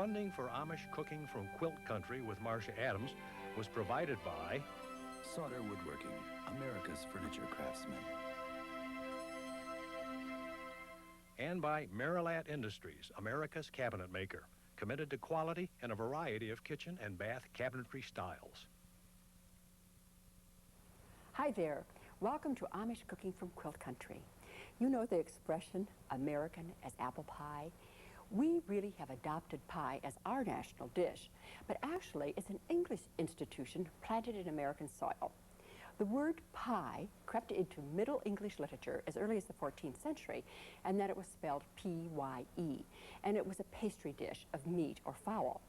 Funding for Amish cooking from Quilt Country with Marcia Adams was provided by Sauter Woodworking, America's furniture craftsman. And by Marilat Industries, America's cabinet maker, committed to quality and a variety of kitchen and bath cabinetry styles. Hi there. Welcome to Amish Cooking from Quilt Country. You know the expression, American as apple pie? We really have adopted pie as our national dish, but actually it's an English institution planted in American soil. The word pie crept into Middle English literature as early as the 14th century, and then it was spelled P-Y-E, and it was a pastry dish of meat or fowl.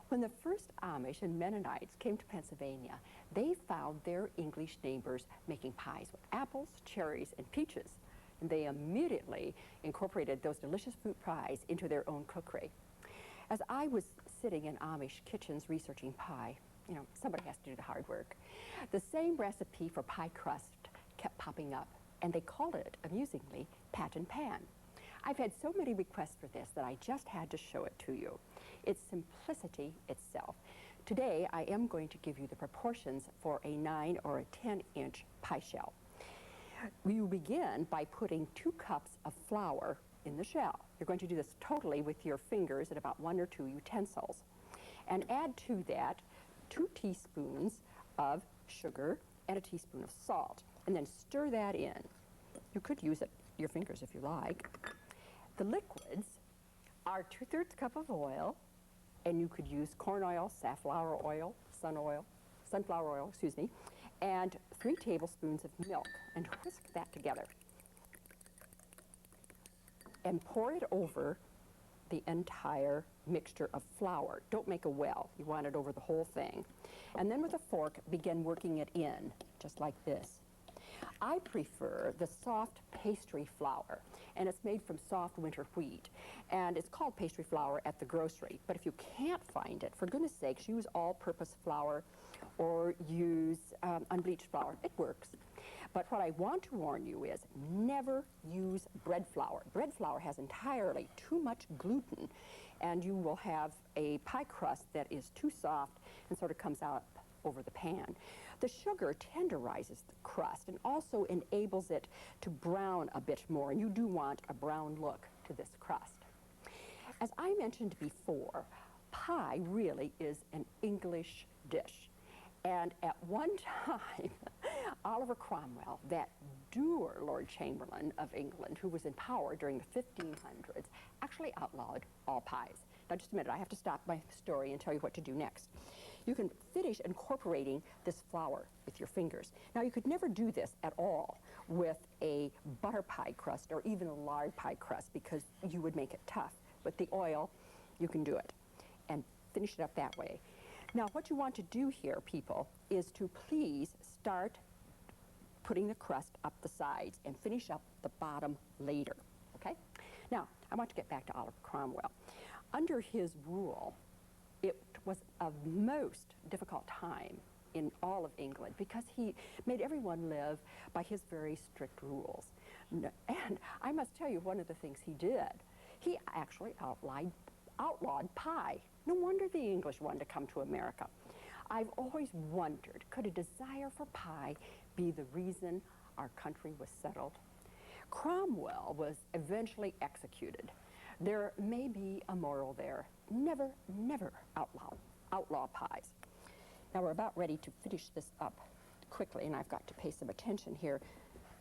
When the first Amish and Mennonites came to Pennsylvania, they found their English neighbors making pies with apples, cherries, and peaches. And they immediately incorporated those delicious fruit pies into their own cookery. As I was sitting in Amish kitchens researching pie, you know, somebody has to do the hard work. The same recipe for pie crust kept popping up, and they called it, amusingly, pat and pan. I've had so many requests for this that I just had to show it to you. It's simplicity itself. Today, I am going to give you the proportions for a 9 or a 10-inch pie shell. You begin by putting 2 cups of flour in the shell. You're going to do this totally with your fingers at about 1 or 2 utensils. And add to that 2 teaspoons of sugar and a teaspoon of salt. And then stir that in. You could use your fingers if you like. The liquids are 2/3 cup of oil, and you could use corn oil, safflower oil, sunflower oil, excuse me, and 3 tablespoons of milk, and whisk that together. And pour it over the entire mixture of flour. Don't make a well. You want it over the whole thing. And then with a fork, begin working it in, just like this. I prefer the soft pastry flour, and it's made from soft winter wheat, and it's called pastry flour at the grocery. But if you can't find it, for goodness sakes, use all-purpose flour or use unbleached flour. It works. But what I want to warn you is never use bread flour. Bread flour has entirely too much gluten, and you will have a pie crust that is too soft and sort of comes out over the pan. The sugar tenderizes the crust and also enables it to brown a bit more, and you do want a brown look to this crust. As I mentioned before, pie really is an English dish. And at one time, Oliver Cromwell, that dour Lord Chamberlain of England, who was in power during the 1500s, actually outlawed all pies. Now, just a minute, I have to stop my story and tell you what to do next. You can finish incorporating this flour with your fingers. Now, you could never do this at all with a butter pie crust or even a lard pie crust because you would make it tough. With the oil, you can do it and finish it up that way. Now, what you want to do here, people, is to please start putting the crust up the sides and finish up the bottom later, okay? Now, I want to get back to Oliver Cromwell. Under his rule, it was a most difficult time in all of England because he made everyone live by his very strict rules. And I must tell you, one of the things he did, he actually outlawed pie. No wonder the English wanted to come to America. I've always wondered, could a desire for pie be the reason our country was settled? Cromwell was eventually executed. There may be a moral there. Never, never outlaw pies. Now we're about ready to finish this up quickly, and I've got to pay some attention here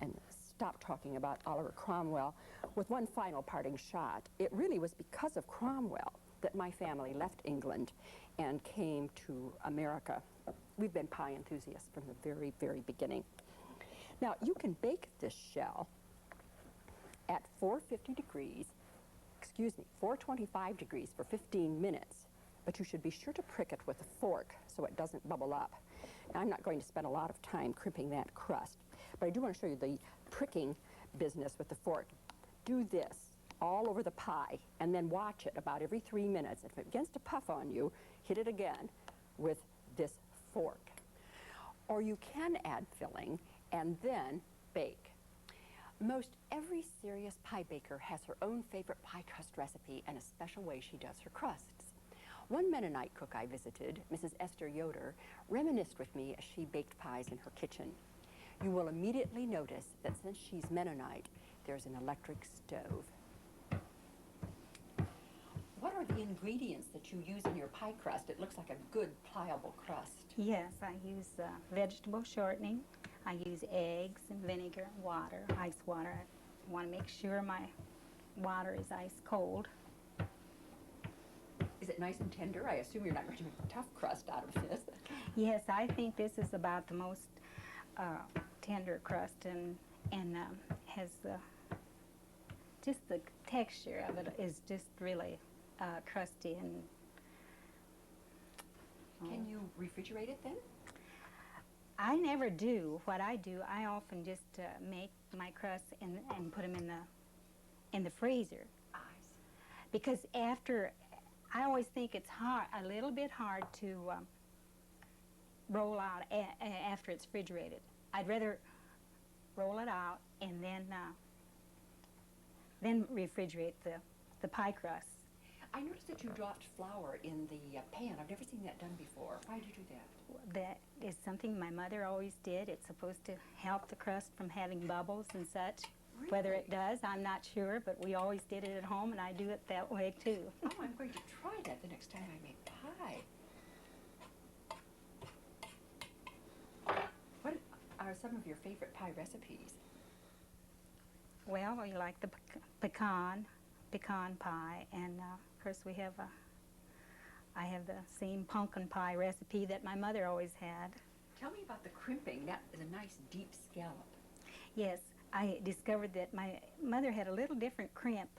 and stop talking about Oliver Cromwell with one final parting shot. It really was because of Cromwell that my family left England and came to America. We've been pie enthusiasts from the very, very beginning. Now, you can bake this shell at 425 degrees for 15 minutes, but you should be sure to prick it with a fork so it doesn't bubble up. Now, I'm not going to spend a lot of time crimping that crust, but I do want to show you the pricking business with the fork. Do this all over the pie, and then watch it about every 3 minutes. If it begins to puff on you, hit it again with this fork. Or you can add filling and then bake. Most every serious pie baker has her own favorite pie crust recipe and a special way she does her crusts. One Mennonite cook I visited, Mrs. Esther Yoder, reminisced with me as she baked pies in her kitchen. You will immediately notice that since she's Mennonite, there's an electric stove. What are the ingredients that you use in your pie crust? It looks like a good pliable crust. Yes, I use vegetable shortening. I use eggs and vinegar and water, ice water. I want to make sure my water is ice cold. Is it nice and tender? I assume you're not going to make a tough crust out of this. Yes, I think this is about the most tender crust and has just the texture of it is just really crusty and. Can you refrigerate it then? I never do. What I do, I often just make my crusts and put them in the freezer. Because after, I always think it's a little bit hard to roll out after it's refrigerated. I'd rather roll it out and then refrigerate the pie crust. I noticed that you dropped flour in the pan. I've never seen that done before. Why did you do that? That is something my mother always did. It's supposed to help the crust from having bubbles and such. Really? Whether it does, I'm not sure, but we always did it at home, and I do it that way too. Oh, I'm going to try that the next time I make pie. What are some of your favorite pie recipes? Well, we like the pecan pie, and of course we have I have the same pumpkin pie recipe that my mother always had. Tell me about the crimping. That is a nice deep scallop. Yes, I discovered that my mother had a little different crimp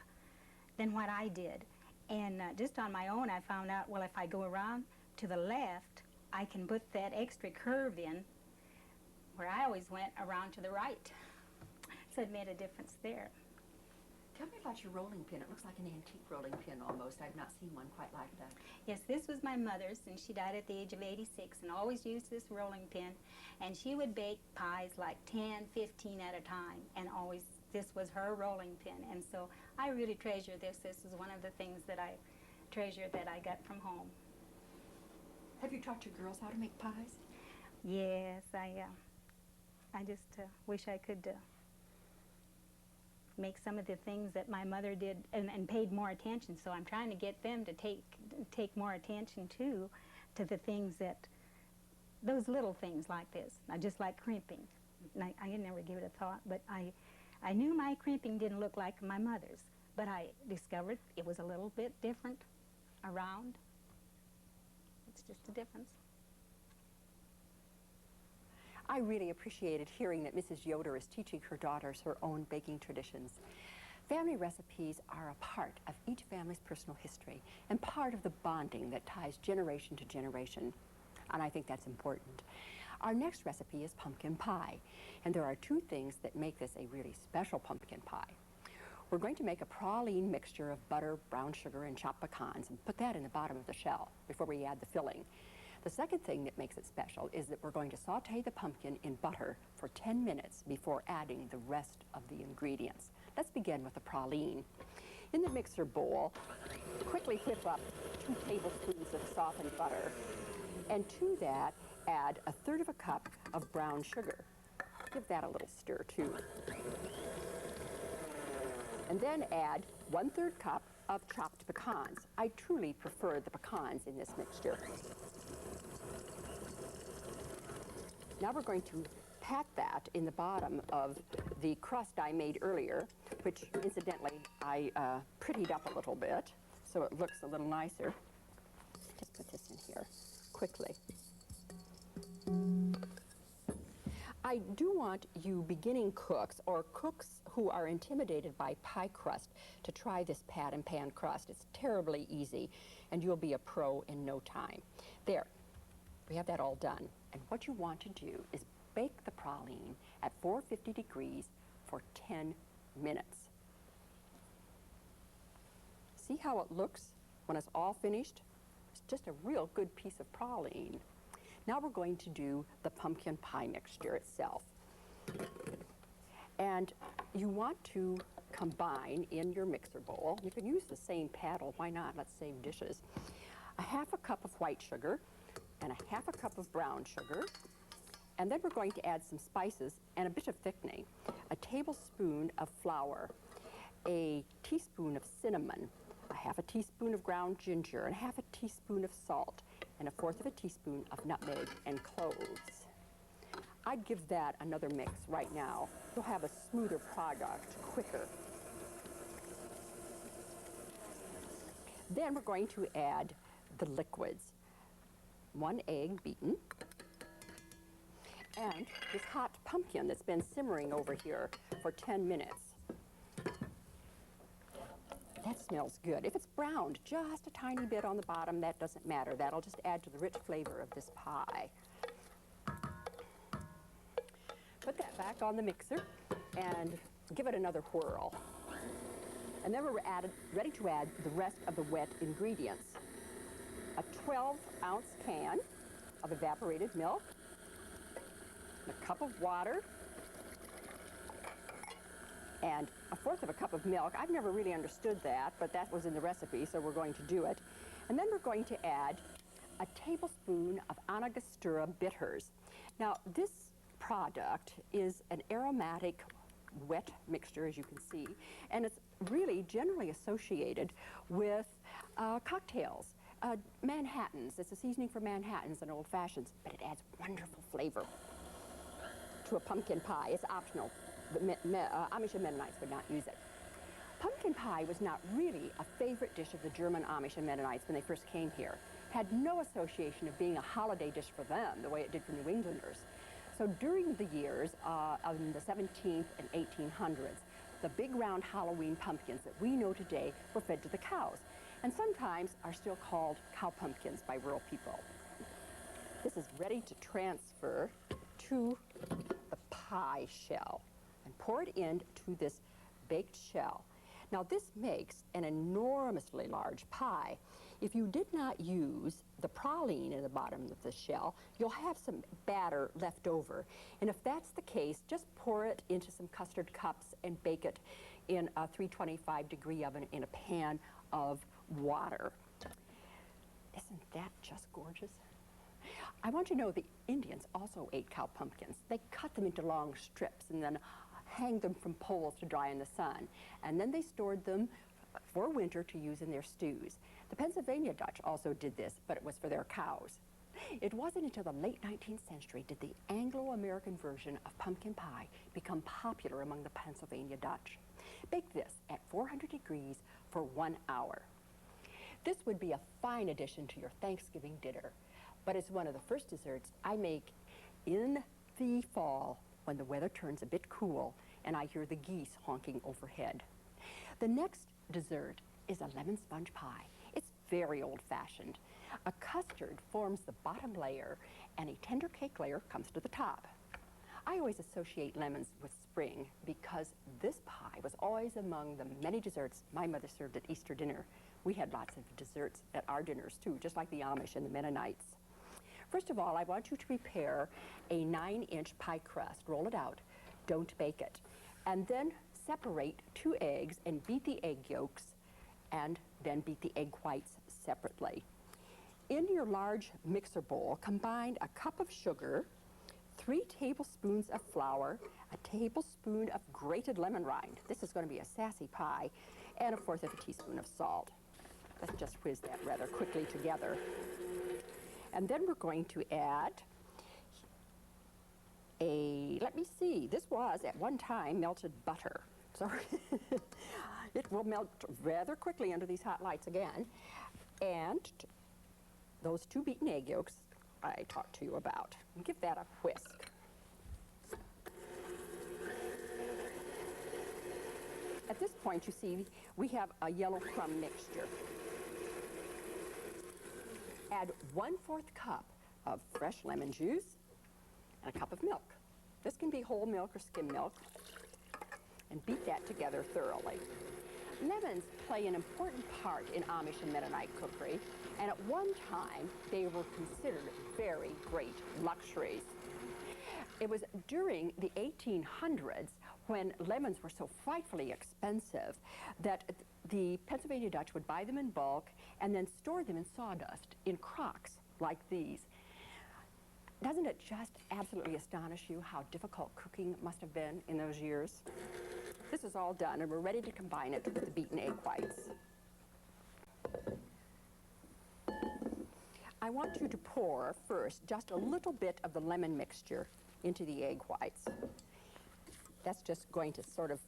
than what I did. And just on my own, I found out, well, if I go around to the left, I can put that extra curve in where I always went around to the right. So it made a difference there. Tell me about your rolling pin. It looks like an antique rolling pin almost. I've not seen one quite like that. Yes, this was my mother's, and she died at the age of 86 and always used this rolling pin. And she would bake pies like 10, 15 at a time, and always this was her rolling pin. And so I really treasure this. This is one of the things that I treasure that I got from home. Have you taught your girls how to make pies? Yes, I just wish I could make some of the things that my mother did and paid more attention. So I'm trying to get them to take more attention to the things that, those little things like this. I just like crimping. And I never give it a thought, but I knew my crimping didn't look like my mother's, but I discovered it was a little bit different around. It's just a difference. I really appreciated hearing that Mrs. Yoder is teaching her daughters her own baking traditions. Family recipes are a part of each family's personal history and part of the bonding that ties generation to generation, and I think that's important. Our next recipe is pumpkin pie, and there are two things that make this a really special pumpkin pie. We're going to make a praline mixture of butter, brown sugar, and chopped pecans and put that in the bottom of the shell before we add the filling. The second thing that makes it special is that we're going to saute the pumpkin in butter for 10 minutes before adding the rest of the ingredients. Let's begin with the praline. In the mixer bowl, quickly whip up 2 tablespoons of softened butter, and to that add 1/3 cup of brown sugar. Give that a little stir too. And then add 1/3 cup of chopped pecans. I truly prefer the pecans in this mixture. Now we're going to pat that in the bottom of the crust I made earlier, which incidentally I prettied up a little bit so it looks a little nicer. Just put this in here quickly. I do want you beginning cooks or cooks who are intimidated by pie crust to try this pat and pan crust. It's terribly easy and you'll be a pro in no time. There, we have that all done. And what you want to do is bake the praline at 450 degrees for 10 minutes. See how it looks when it's all finished? It's just a real good piece of praline. Now we're going to do the pumpkin pie mixture itself. And you want to combine in your mixer bowl, you can use the same paddle, why not? Let's save dishes. a half a cup of white sugar, and a half a cup of brown sugar. And then we're going to add some spices and a bit of thickening. A tablespoon of flour, a teaspoon of cinnamon, a half a teaspoon of ground ginger, and a half a teaspoon of salt, and a fourth of a teaspoon of nutmeg and cloves. I'd give that another mix right now. You'll have a smoother product quicker. Then we're going to add the liquids. 1 egg beaten, and this hot pumpkin that's been simmering over here for 10 minutes. That smells good. If it's browned just a tiny bit on the bottom, that doesn't matter. That'll just add to the rich flavor of this pie. Put that back on the mixer and give it another whirl. And then we're ready to add the rest of the wet ingredients. A 12-ounce can of evaporated milk, a cup of water, and a fourth of a cup of milk. I've never really understood that, but that was in the recipe, so we're going to do it. And then we're going to add a tablespoon of Angostura bitters. Now, this product is an aromatic wet mixture, as you can see, and it's really generally associated with cocktails. Manhattans, it's a seasoning for Manhattans and Old Fashions, but it adds wonderful flavor to a pumpkin pie. It's optional. The Amish and Mennonites would not use it. Pumpkin pie was not really a favorite dish of the German Amish and Mennonites when they first came here. Had no association of being a holiday dish for them the way it did for New Englanders. So during the years of the 17th and 1800s, the big round Halloween pumpkins that we know today were fed to the cows, and sometimes are still called cow pumpkins by rural people. This is ready to transfer to the pie shell and pour it into this baked shell. Now this makes an enormously large pie. If you did not use the praline in the bottom of the shell, you'll have some batter left over. And if that's the case, just pour it into some custard cups and bake it in a 325-degree oven in a pan of water. Isn't that just gorgeous? I want you to know the Indians also ate cow pumpkins. They cut them into long strips and then hanged them from poles to dry in the sun. And then they stored them for winter to use in their stews. The Pennsylvania Dutch also did this, but it was for their cows. It wasn't until the late 19th century did the Anglo-American version of pumpkin pie become popular among the Pennsylvania Dutch. Bake this at 400 degrees for 1 hour. This would be a fine addition to your Thanksgiving dinner, but it's one of the first desserts I make in the fall when the weather turns a bit cool and I hear the geese honking overhead. The next dessert is a lemon sponge pie. It's very old-fashioned. A custard forms the bottom layer and a tender cake layer comes to the top. I always associate lemons with spring because this pie was always among the many desserts my mother served at Easter dinner. We had lots of desserts at our dinners too, just like the Amish and the Mennonites. First of all, I want you to prepare a 9-inch pie crust. Roll it out. Don't bake it. And then separate 2 eggs and beat the egg yolks and then beat the egg whites separately. In your large mixer bowl, combine a cup of sugar, 3 tablespoons of flour, a tablespoon of grated lemon rind. This is going to be a sassy pie, and a fourth of a teaspoon of salt. Let's just whiz that rather quickly together. And then we're going to add let me see, this was at one time melted butter. So it will melt rather quickly under these hot lights again. And those 2 beaten egg yolks I talked to you about. Give that a whisk. At this point, you see, we have a yellow crumb mixture. Add 1/4 cup of fresh lemon juice and a cup of milk. This can be whole milk or skim milk. And beat that together thoroughly. Lemons play an important part in Amish and Mennonite cookery, and at one time they were considered very great luxuries. It was during the 1800s when lemons were so frightfully expensive that the Pennsylvania Dutch would buy them in bulk and then store them in sawdust in crocks like these. Doesn't it just absolutely astonish you how difficult cooking must have been in those years? This is all done, and we're ready to combine it with the beaten egg whites. I want you to pour first just a little bit of the lemon mixture into the egg whites. That's just going to sort of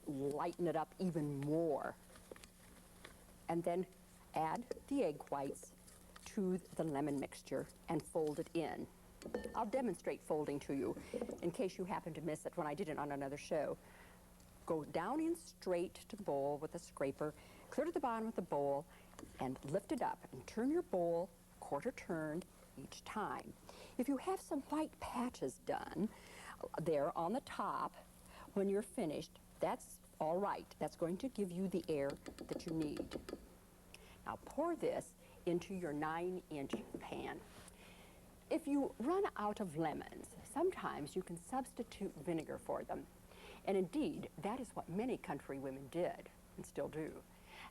lighten it up even more. And then add the egg whites to the lemon mixture and fold it in. I'll demonstrate folding to you in case you happen to miss it when I did it on another show. Go down in straight to the bowl with a scraper, clear to the bottom with the bowl, and lift it up and turn your bowl quarter turn each time. If you have some white patches done there on the top when you're finished, that's all right. That's going to give you the air that you need. Now pour this into your 9-inch pan. If you run out of lemons, sometimes you can substitute vinegar for them. And indeed, that is what many country women did and still do.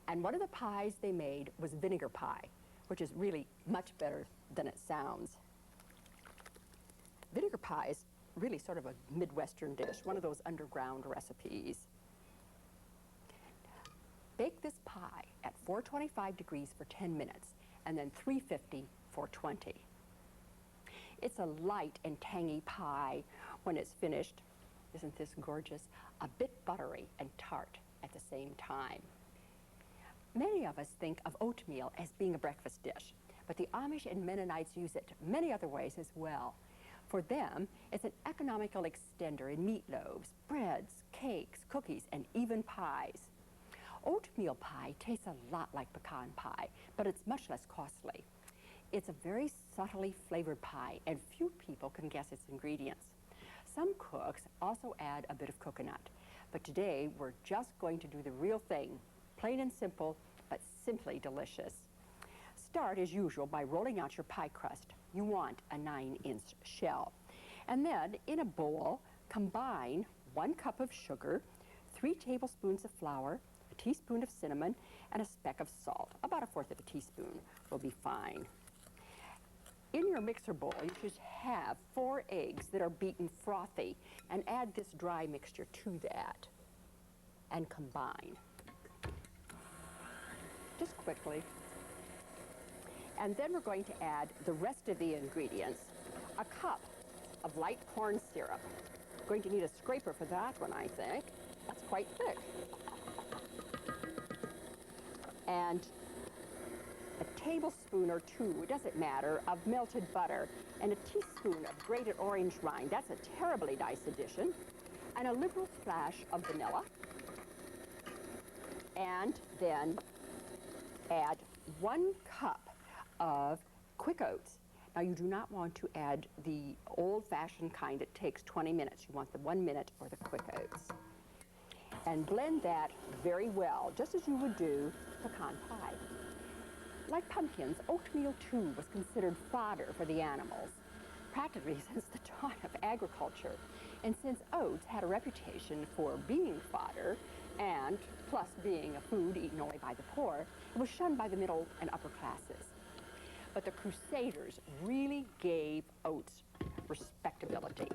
And one of the pies they made was vinegar pie, which is really much better than it sounds. Vinegar pie is really sort of a Midwestern dish, one of those underground recipes. Bake this pie at 425 degrees for 10 minutes and then 350 for 20. It's a light and tangy pie when it's finished. Isn't this gorgeous? A bit buttery and tart at the same time. Many of us think of oatmeal as being a breakfast dish, but the Amish and Mennonites use it many other ways as well. For them, it's an economical extender in meatloaves, breads, cakes, cookies, and even pies. Oatmeal pie tastes a lot like pecan pie, but it's much less costly. It's a very subtly flavored pie, and few people can guess its ingredients. Some cooks also add a bit of coconut, but today we're just going to do the real thing, plain and simple, but simply delicious. Start, as usual, by rolling out your pie crust. You want a 9-inch shell. And then, in a bowl, combine 1 cup of sugar, 3 tablespoons of flour, a teaspoon of cinnamon, and a speck of salt. About 1/4 of a teaspoon will be fine. In your mixer bowl, you should have 4 eggs that are beaten frothy, and add this dry mixture to that and combine. Just quickly. And then we're going to add the rest of the ingredients. A cup of light corn syrup. Going to need a scraper for that one, I think. That's quite thick. And a tablespoon or 2, it doesn't matter, of melted butter, and a teaspoon of grated orange rind. That's a terribly nice addition. And a liberal splash of vanilla. And then add 1 cup of quick oats. Now you do not want to add the old-fashioned kind that takes 20 minutes. You want the 1 minute or the quick oats. And blend that very well, just as you would do pecan pie. Like pumpkins, oatmeal too was considered fodder for the animals, practically since the dawn of agriculture. And since oats had a reputation for being fodder, and plus being a food eaten only by the poor, it was shunned by the middle and upper classes. But the Crusaders really gave oats respectability.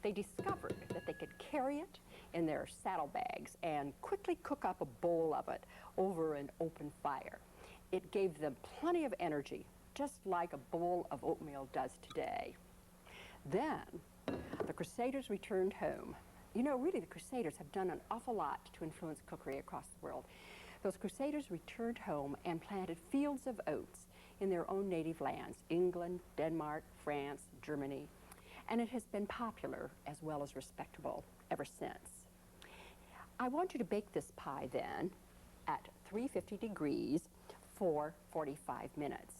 They discovered that they could carry it in their saddlebags and quickly cook up a bowl of it over an open fire. It gave them plenty of energy, just like a bowl of oatmeal does today. Then, the Crusaders returned home. You know, really, the Crusaders have done an awful lot to influence cookery across the world. Those Crusaders returned home and planted fields of oats in their own native lands, England, Denmark, France, Germany. And it has been popular as well as respectable ever since. I want you to bake this pie then at 350 degrees for 45 minutes.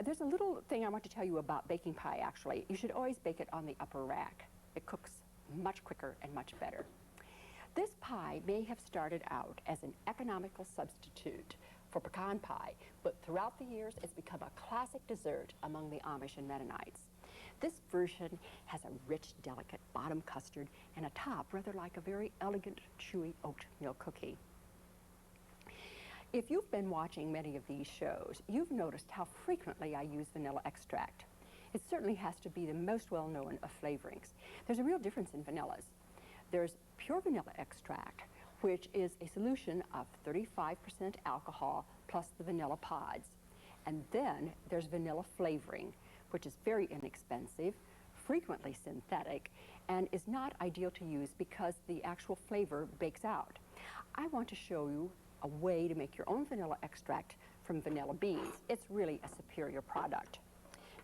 There's a little thing I want to tell you about baking pie, actually. You should always bake it on the upper rack. It cooks much quicker and much better. This pie may have started out as an economical substitute for pecan pie, but throughout the years it's become a classic dessert among the Amish and Mennonites. This version has a rich, delicate bottom custard and a top rather like a very elegant, chewy oatmeal cookie. If you've been watching many of these shows, you've noticed how frequently I use vanilla extract. It certainly has to be the most well-known of flavorings. There's a real difference in vanillas. There's pure vanilla extract, which is a solution of 35% alcohol plus the vanilla pods. And then there's vanilla flavoring, which is very inexpensive, frequently synthetic, and is not ideal to use because the actual flavor bakes out. I want to show you a way to make your own vanilla extract from vanilla beans. It's really a superior product.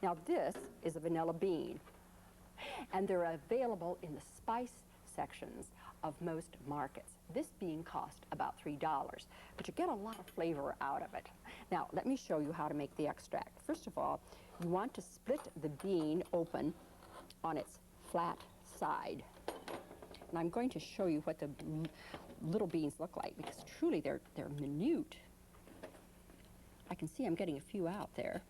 Now this is a vanilla bean, and they're available in the spice sections of most markets. This bean cost about $3, but you get a lot of flavor out of it. Now let me show you how to make the extract. First of all, you want to split the bean open on its flat side. And I'm going to show you what the little beans look like, because truly they're minute. I can see I'm getting a few out there.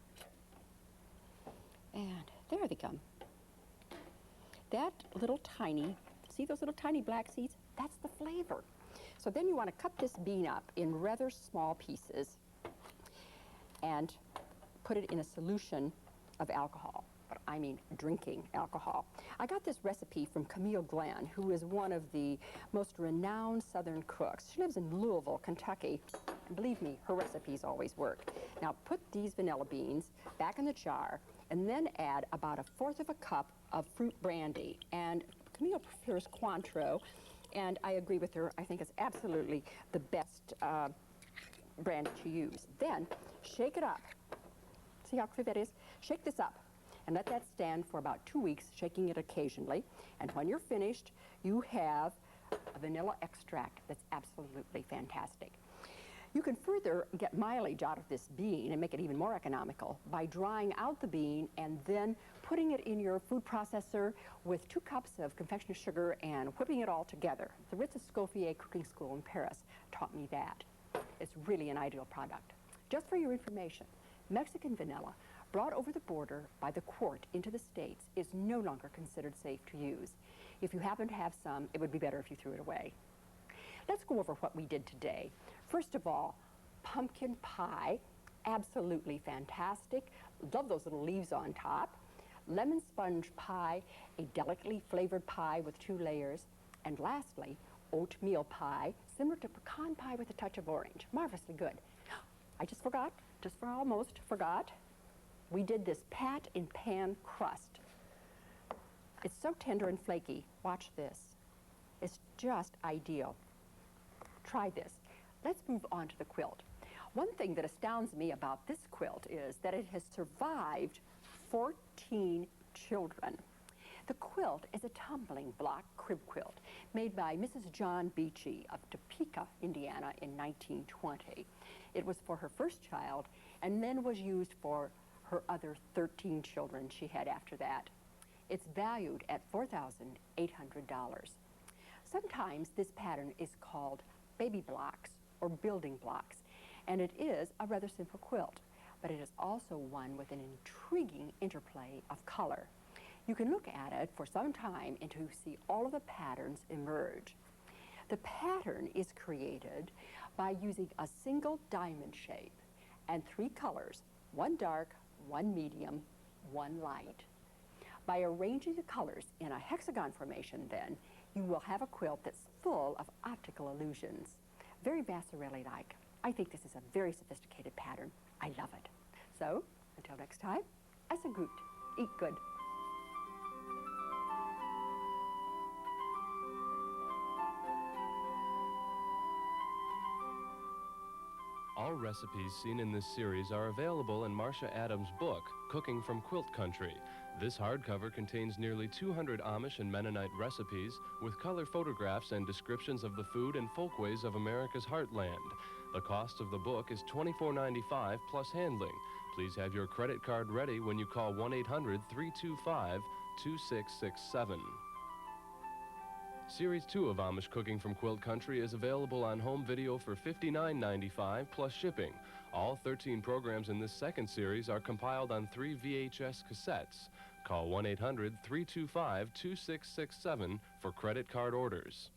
And there they come. That little tiny, see those little tiny black seeds? That's the flavor. So then you want to cut this bean up in rather small pieces and put it in a solution of alcohol. But I mean drinking alcohol. I got this recipe from Camille Glenn, who is one of the most renowned Southern cooks. She lives in Louisville, Kentucky. And believe me, her recipes always work. Now put these vanilla beans back in the jar and then add about 1/4 cup of fruit brandy. And Camille prefers Cointreau, and I agree with her. I think it's absolutely the best brandy to use. Then shake it up. See how clear that is? Shake this up and let that stand for about 2 weeks, shaking it occasionally. And when you're finished, you have a vanilla extract that's absolutely fantastic. You can further get mileage out of this bean and make it even more economical by drying out the bean and then putting it in your food processor with 2 cups of confectioner's sugar and whipping it all together. The Ritz Escoffier Cooking School in Paris taught me that. It's really an ideal product. Just for your information, Mexican vanilla brought over the border by the quart into the States is no longer considered safe to use. If you happen to have some, it would be better if you threw it away. Let's go over what we did today. First of all, pumpkin pie, absolutely fantastic. Love those little leaves on top. Lemon sponge pie, a delicately flavored pie with 2 layers. And lastly, oatmeal pie, similar to pecan pie with a touch of orange. Marvelously good. I just forgot, almost forgot. We did this pat in pan crust. It's so tender and flaky. Watch this. It's just ideal. Try this. Let's move on to the quilt. One thing that astounds me about this quilt is that it has survived 14 children. The quilt is a tumbling block crib quilt made by Mrs. John Beachy of Topeka, Indiana in 1920. It was for her first child and then was used for her other 13 children she had after that. It's valued at $4,800. Sometimes this pattern is called baby blocks or building blocks, and it is a rather simple quilt, but it is also one with an intriguing interplay of color. You can look at it for some time and to see all of the patterns emerge. The pattern is created by using a single diamond shape and 3 colors, 1 dark, 1 medium, 1 light. By arranging the colors in a hexagon formation then, you will have a quilt that's full of optical illusions. Very Vassarelli-like. I think this is a very sophisticated pattern. I love it. So, until next time, ess a gut. Eat good. All recipes seen in this series are available in Marcia Adams' book, Cooking from Quilt Country. This hardcover contains nearly 200 Amish and Mennonite recipes with color photographs and descriptions of the food and folkways of America's heartland. The cost of the book is $24.95 plus handling. Please have your credit card ready when you call 1-800-325-2667. Series 2 of Amish Cooking from Quilt Country is available on home video for $59.95 plus shipping. All 13 programs in this second series are compiled on 3 VHS cassettes. Call 1-800-325-2667 for credit card orders.